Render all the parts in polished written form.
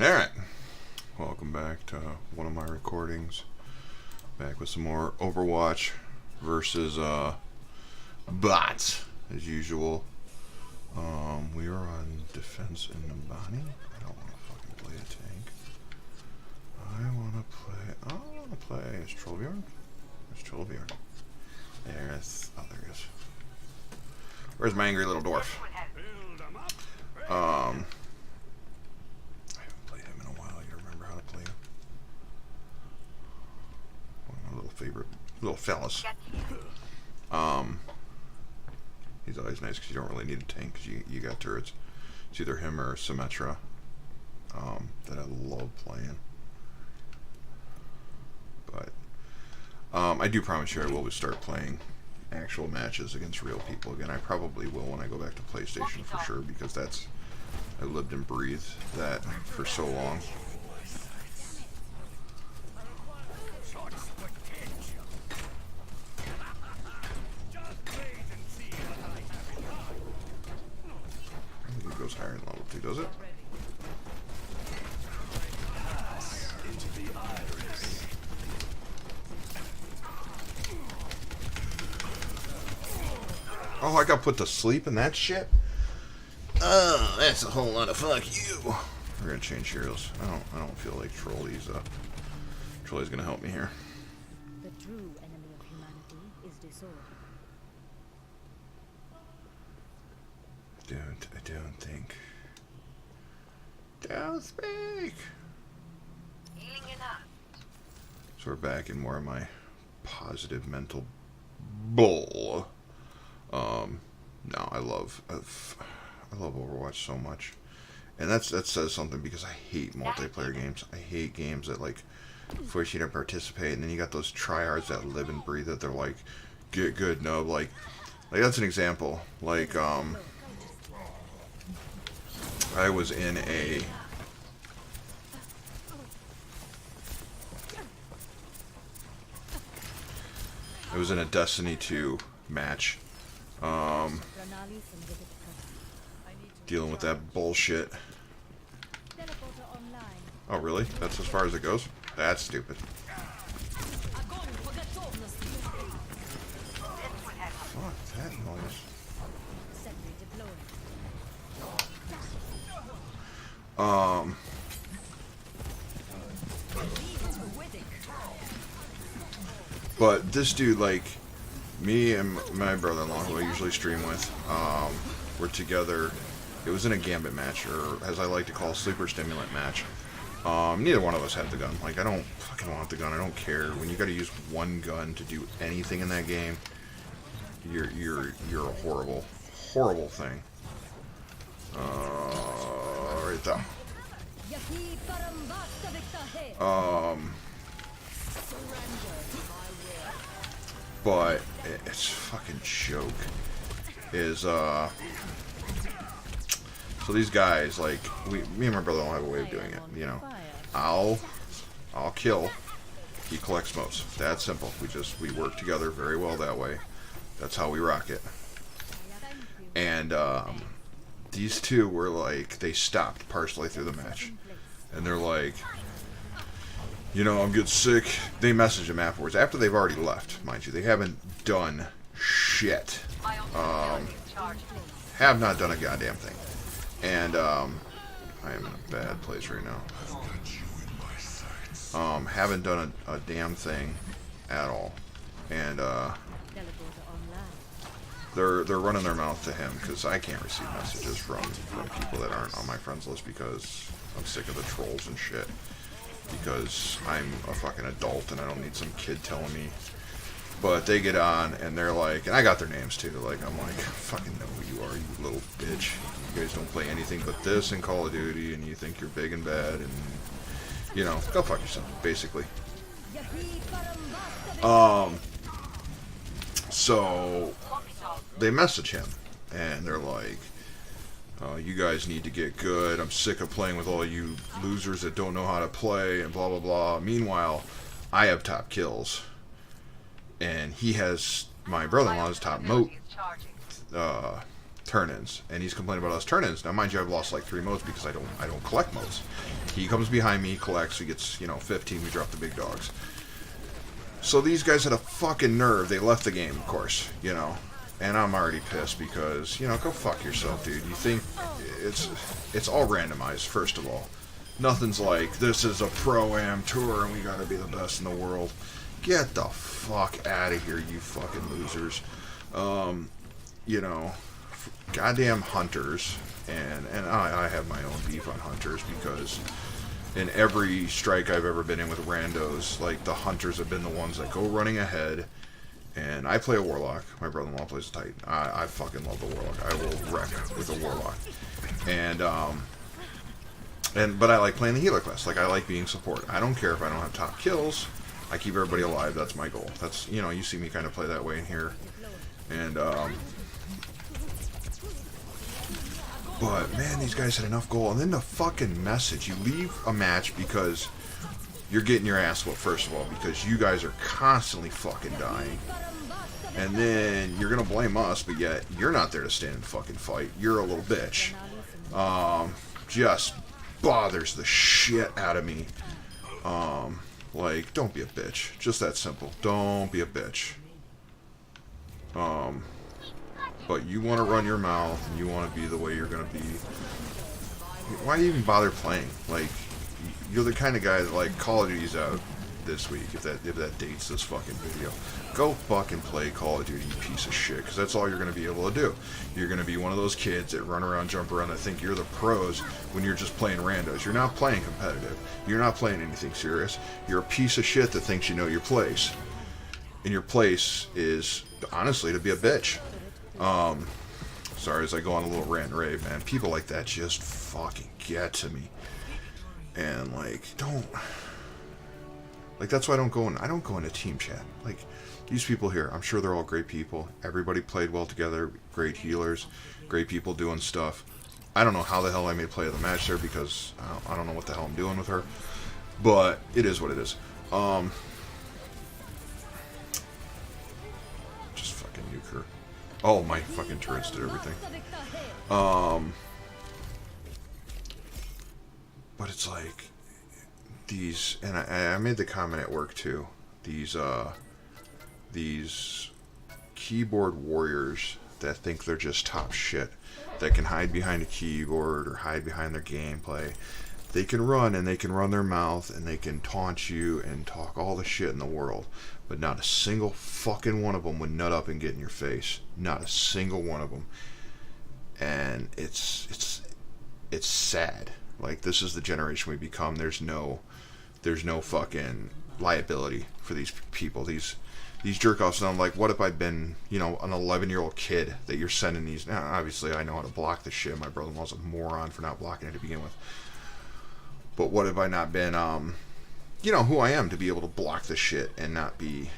Alright, welcome back to one of my recordings. Back with some more Overwatch versus bots, as usual. We are on defense in Nabani. I don't want to fucking play a tank. I want to play, is Trollbjorn? Where's Trollbjorn? There's, oh there he is. Where's my angry little dwarf? I haven't played him in a while. You remember how to play him? One of my little favorite little fellas. He's always nice because you don't really need a tank because you got turrets. It's either him or Symmetra that I love playing. But I do promise you I will start playing actual matches against real people again. I probably will when I go back to PlayStation for sure, because that's, I lived and breathed that for so long. I think it goes higher in level 2, does it? Oh, I got put to sleep in that shit? Oh, that's a whole lot of fuck you. We're gonna change heroes. I don't feel like Trolley's gonna help me here. The true enemy of humanity is disorder. I don't think. Don't speak. So we're back in more of my positive mental bull. No, I love Overwatch so much, and that says something, because I hate multiplayer games. I hate games that like force you to participate, and then you got those tryhards that live and breathe it. They're like, get good, no, like that's an example. Like I was in a Destiny 2 match. Dealing with that bullshit. Oh, really? That's as far as it goes? That's stupid. Fuck that noise. But this dude, like, me and my brother-in-law, who I usually stream with, were together. It was in a gambit match, or as I like to call, sleeper stimulant match. Neither one of us had the gun. Like, I don't fucking want the gun. I don't care. When you got to use one gun to do anything in that game, you're a horrible thing. Right there. But it's fucking joke. Is so these guys, like, me and my brother don't have a way of doing it. You know, I'll kill. He collects smokes. That simple. We work together very well that way. That's how we rock it. And these two were like, they stopped partially through the match, and they're like, you know, I'm getting sick. They messaged him afterwards, after they've already left, mind you. They haven't done shit. Have not done a goddamn thing. And I am in a bad place right now. Haven't done a damn thing at all. And they're running their mouth to him, because I can't receive messages from people that aren't on my friends list, because I'm sick of the trolls and shit. Because I'm a fucking adult and I don't need some kid telling me. But they get on and they're like, and I got their names too. Like, I'm like, I fucking know who you are, you little bitch. You guys don't play anything but this and Call of Duty, and you think you're big and bad, and you know, go fuck yourself, basically. So they message him and they're like, you guys need to get good. I'm sick of playing with all you losers that don't know how to play, and blah blah blah. Meanwhile, I have top kills, and he has, my brother-in-law has top moat turn-ins, and he's complaining about us turn-ins. Now, mind you, I've lost like 3 modes because I don't collect modes. He comes behind me, collects, he gets 15. We drop the big dogs. So these guys had a fucking nerve. They left the game, of course, and I'm already pissed because go fuck yourself, dude. You think it's all randomized? First of all, nothing's like this is a pro-am tour and we gotta be the best in the world. Get the fuck out of here, you fucking losers. Goddamn hunters, and I have my own beef on hunters because in every strike I've ever been in with randos, like, the hunters have been the ones that go running ahead, and I play a warlock. My brother-in-law plays a titan. I fucking love the warlock. I will wreck with a warlock. But I like playing the healer class. Like, I like being support. I don't care if I don't have top kills. I keep everybody alive. That's my goal. That's, you see me kind of play that way in here. And, but, man, these guys had enough goal. And then the fucking message. You leave a match because you're getting your ass whooped, first of all, because you guys are constantly fucking dying. And then you're going to blame us, but yet you're not there to stand and fucking fight. You're a little bitch. Just bothers the shit out of me. Like, don't be a bitch. Just that simple. Don't be a bitch. But you want to run your mouth, and you want to be the way you're going to be. Why do you even bother playing? Like, you're the kind of guy that, like, Call of Duty's out this week, if that dates this fucking video. Go fucking play Call of Duty, you piece of shit, because that's all you're going to be able to do. You're going to be one of those kids that run around, jump around, that think you're the pros when you're just playing randos. You're not playing competitive. You're not playing anything serious. You're a piece of shit that thinks you know your place. And your place is, honestly, to be a bitch. Sorry, as I go on a little rant and rave, man. People like that just fucking get to me. And, like, that's why I don't go into team chat. Like, these people here, I'm sure they're all great people. Everybody played well together. Great healers. Great people doing stuff. I don't know how the hell I made play of the match there because I don't know what the hell I'm doing with her. But it is what it is. Just fucking nuke her. Oh, my fucking turrets did everything. But it's like these, and I made the comment at work too. These keyboard warriors that think they're just top shit, that can hide behind a keyboard or hide behind their gameplay. They can run and they can run their mouth and they can taunt you and talk all the shit in the world, but not a single fucking one of them would nut up and get in your face. Not a single one of them. And it's sad. Like, this is the generation we become. There's no fucking liability for these people. These jerk-offs. And I'm like, what if I'd been, an 11-year-old kid that you're sending these? Now, obviously, I know how to block this shit. My brother-in-law's a moron for not blocking it to begin with. But what have I not been, who I am to be able to block this shit and not be...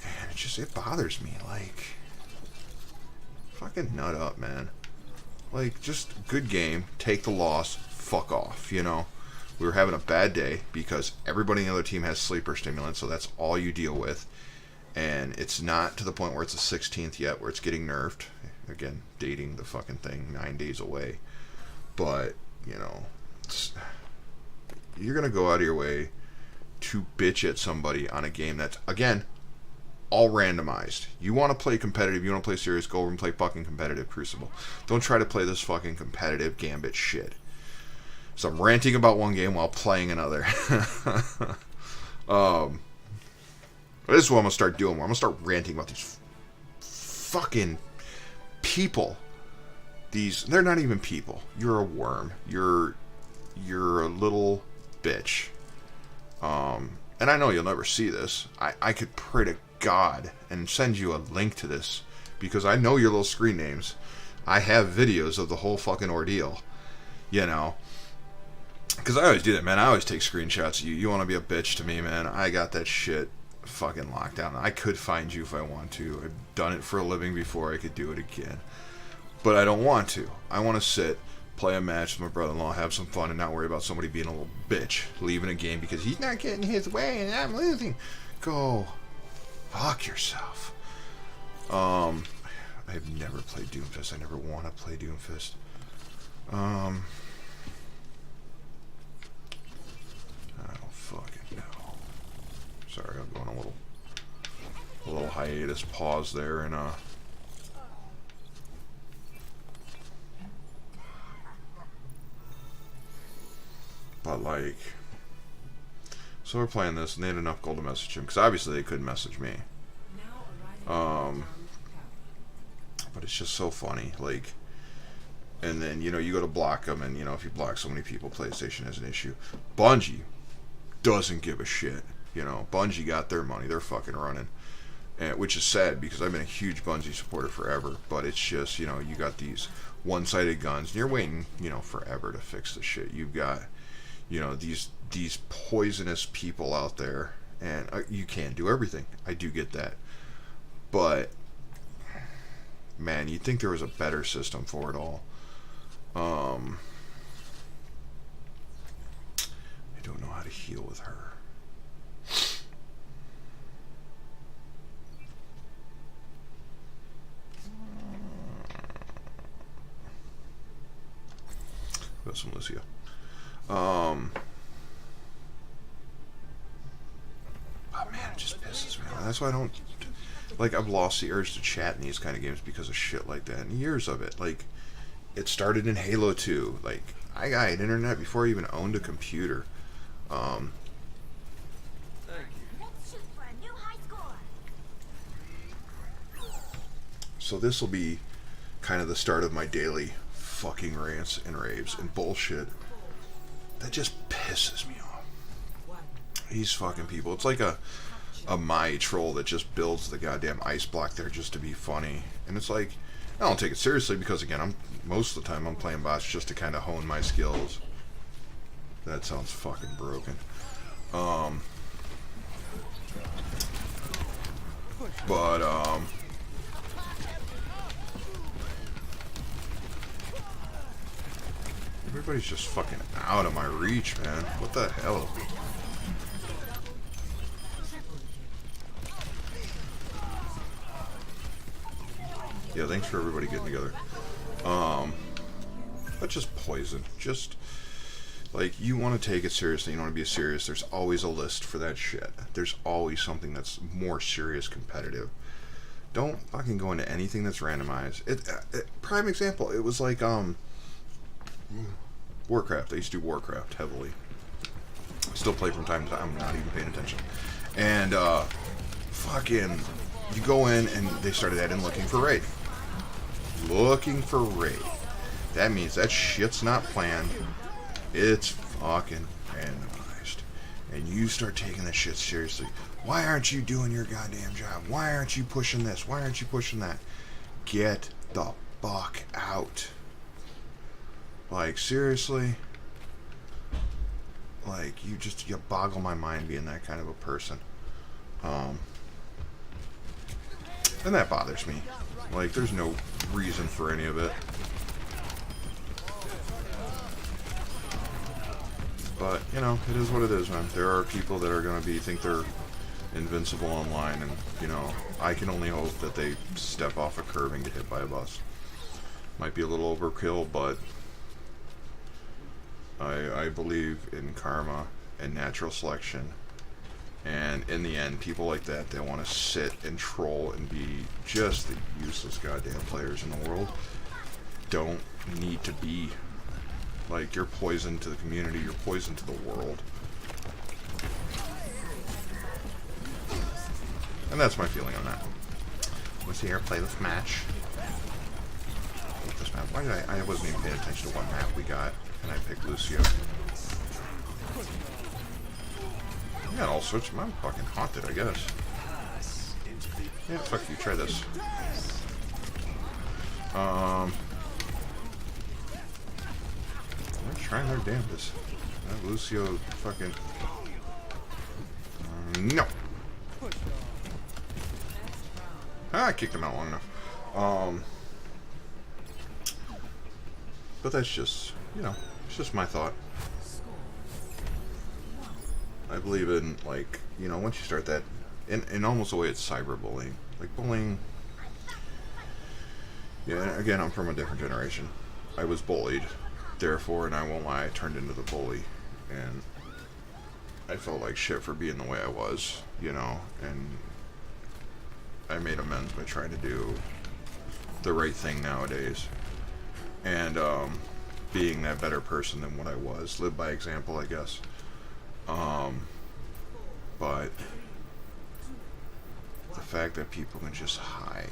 And it bothers me. Like, fucking nut up, man. Like, just good game, take the loss, fuck off, We were having a bad day because everybody in the other team has sleeper stimulants, so that's all you deal with. And it's not to the point where it's a 16th yet, where it's getting nerfed. Again, dating the fucking thing 9 days away. But, you're going to go out of your way to bitch at somebody on a game that's, again, all randomized. You want to play competitive, you want to play serious, go over and play fucking competitive Crucible. Don't try to play this fucking competitive Gambit shit. So I'm ranting about one game while playing another. This is what I'm going to start doing. I'm going to start ranting about these fucking people. They're not even people. You're a worm. You're a little bitch. And I know you'll never see this. I could pray to God and send you a link to this because I know your little screen names. I have videos of the whole fucking ordeal. Because I always do that, man. I always take screenshots of you. You want to be a bitch to me, man? I got that shit fucking locked down. I could find you if I want to. I've done it for a living before. I could do it again. But I don't want to. I want to sit, play a match with my brother-in-law, have some fun, and not worry about somebody being a little bitch, leaving a game because he's not getting his way and I'm losing. Go fuck yourself. I have never played Doomfist. I never want to play Doomfist. I don't fucking know. Sorry, I'm going a little hiatus pause there, and but like, so we're playing this, and they had enough gold to message him, because obviously they couldn't message me. But it's just so funny, like, and then, you know, you go to block them, and, you know, if you block so many people, PlayStation has an issue. Bungie doesn't give a shit, you know. Bungie got their money, they're fucking running, and, which is sad, because I've been a huge Bungie supporter forever, but it's just, you know, you got these one-sided guns, and you're waiting, you know, forever to fix the shit. You've got, you know, these poisonous people out there, and you can't do everything. I do get that, but man, you'd think there was a better system for it all. I don't know how to heal with her. Got some Lucia. Oh man, it just pisses me off. That's why I don't, like, I've lost the urge to chat in these kind of games because of shit like that, and years of it. Like, it started in Halo 2. Like, I got internet before I even owned a computer. So this will be kind of the start of my daily fucking rants and raves and bullshit. That just pisses me off. These fucking people. It's like a my troll that just builds the goddamn ice block there just to be funny. And it's like, I don't take it seriously because, again, most of the time I'm playing bots just to kind of hone my skills. That sounds fucking broken. Everybody's just fucking out of my reach, man. What the hell? Yeah, thanks for everybody getting together. But just poison. Just, like, you want to take it seriously, you want to be serious, there's always a list for that shit. There's always something that's more serious competitive. Don't fucking go into anything that's randomized. Prime example, it was like, Warcraft. I used to do Warcraft heavily. Still play from time to time, I'm not even paying attention. And, fucking, you go in and they started adding looking for raid. Looking for raid. That means that shit's not planned. It's fucking randomized. And you start taking that shit seriously. Why aren't you doing your goddamn job? Why aren't you pushing this? Why aren't you pushing that? Get the fuck out. Like, seriously? Like, you boggle my mind being that kind of a person. And that bothers me. Like, there's no reason for any of it. But, you know, it is what it is, man. There are people that are going to think they're invincible online, and, you know, I can only hope that they step off a curb and get hit by a bus. Might be a little overkill, but I believe in karma and natural selection. And in the end, people like that, they want to sit and troll and be just the useless goddamn players in the world. Don't need to be. Like, you're poison to the community, you're poison to the world. And that's my feeling on that. Let's see here, play this match. This map. Why did I wasn't even paying attention to what map we got, and I picked Lucio. Yeah, all sorts. I'm fucking haunted, I guess. Yeah, fuck you. Try this. They're trying their damnedest. That Lucio fucking. No. I kicked him out long enough. But that's just, you know, it's just my thought. I believe in, like, you know, once you start that, in almost a way it's cyberbullying. Like, bullying, Yeah, and again, I'm from a different generation. I was bullied, therefore, and I won't lie, I turned into the bully, and I felt like shit for being the way I was, you know, and I made amends by trying to do the right thing nowadays, and being that better person than what I was, live by example, I guess. But the fact that people can just hide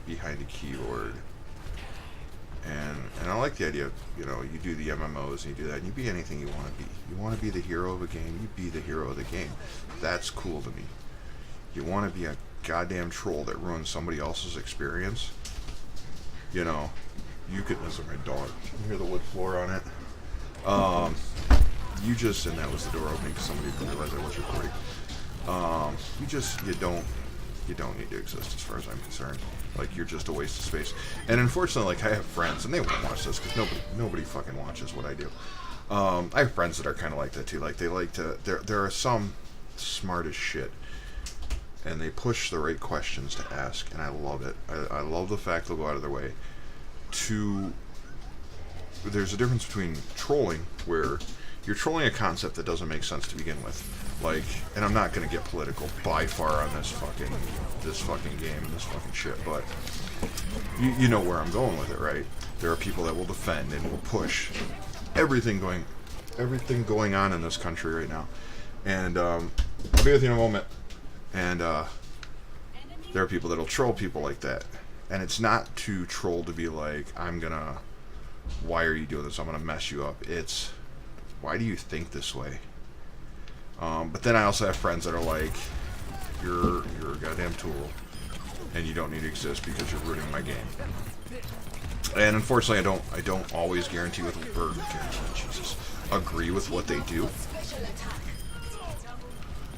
behind a keyboard, and I like the idea of, you know, you do the MMOs and you do that and you be anything you want to be. You want to be the hero of a game, you be the hero of the game. That's cool to me. You want to be a goddamn troll that ruins somebody else's experience, you know, you could, this is my dog, you hear the wood floor on it, you just, and that was the door opening because somebody didn't realize I was recording. You don't need to exist as far as I'm concerned. Like, you're just a waste of space. And unfortunately, like, I have friends, and they won't watch this because nobody fucking watches what I do. I have friends that are kind of like that too. Like, they like to, there are some smart as shit, and they push the right questions to ask, and I love it. I love the fact they'll go out of their way to, there's a difference between trolling, where you're trolling a concept that doesn't make sense to begin with. Like, and I'm not going to get political by far on this fucking game and this fucking shit, but you know where I'm going with it, right? There are people that will defend and will push everything going on in this country right now. And I'll be with you in a moment. And there are people that'll troll people like that. And it's not to troll to be like, why are you doing this? I'm gonna mess you up. It's, why do you think this way? But then I also have friends that are like, you're a goddamn tool, and you don't need to exist because you're ruining my game. And unfortunately, I don't always agree with what they do.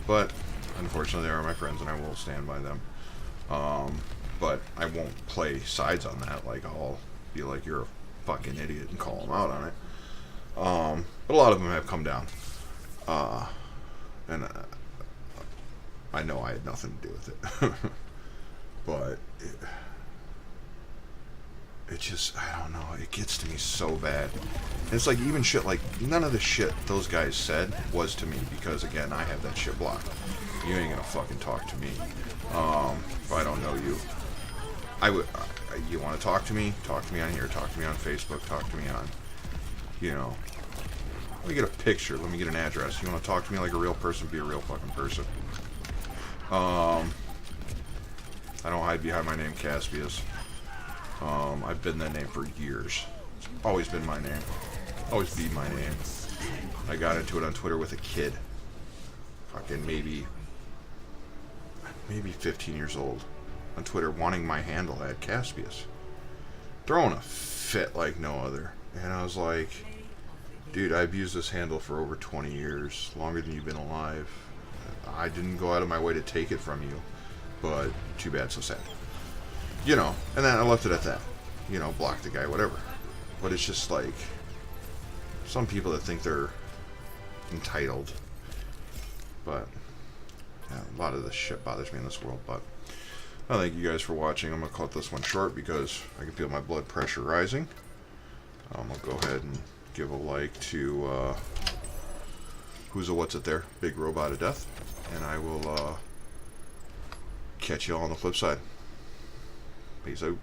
But unfortunately, they are my friends, and I will stand by them. But I won't play sides on that. Like, I'll be like, you're a fucking idiot, and call them out on it. But a lot of them have come down. And I know I had nothing to do with it. But it just, I don't know, it gets to me so bad. And it's like, even shit like, none of the shit those guys said was to me, because again, I have that shit blocked. You ain't gonna fucking talk to me if I don't know you. You want to talk to me? Talk to me on here. Talk to me on Facebook. Talk to me on, you know, let me get a picture. Let me get an address. You want to talk to me like a real person? Be a real fucking person. I don't hide behind my name, Caspius. I've been that name for years. It's always been my name. Always be my name. I got into it on Twitter with a kid. Fucking maybe 15 years old. On Twitter, wanting my handle at Caspius. Throwing a fit like no other. And I was like, dude, I've used this handle for over 20 years. Longer than you've been alive. I didn't go out of my way to take it from you. But too bad, so sad. You know, and then I left it at that. You know, block the guy, whatever. But it's just like, some people that think they're entitled. But yeah, a lot of this shit bothers me in this world. But I thank you guys for watching. I'm going to cut this one short because I can feel my blood pressure rising. I'll go ahead and give a like to Who's a What's It There? Big Robot of Death. And I will catch you all on the flip side. Peace out.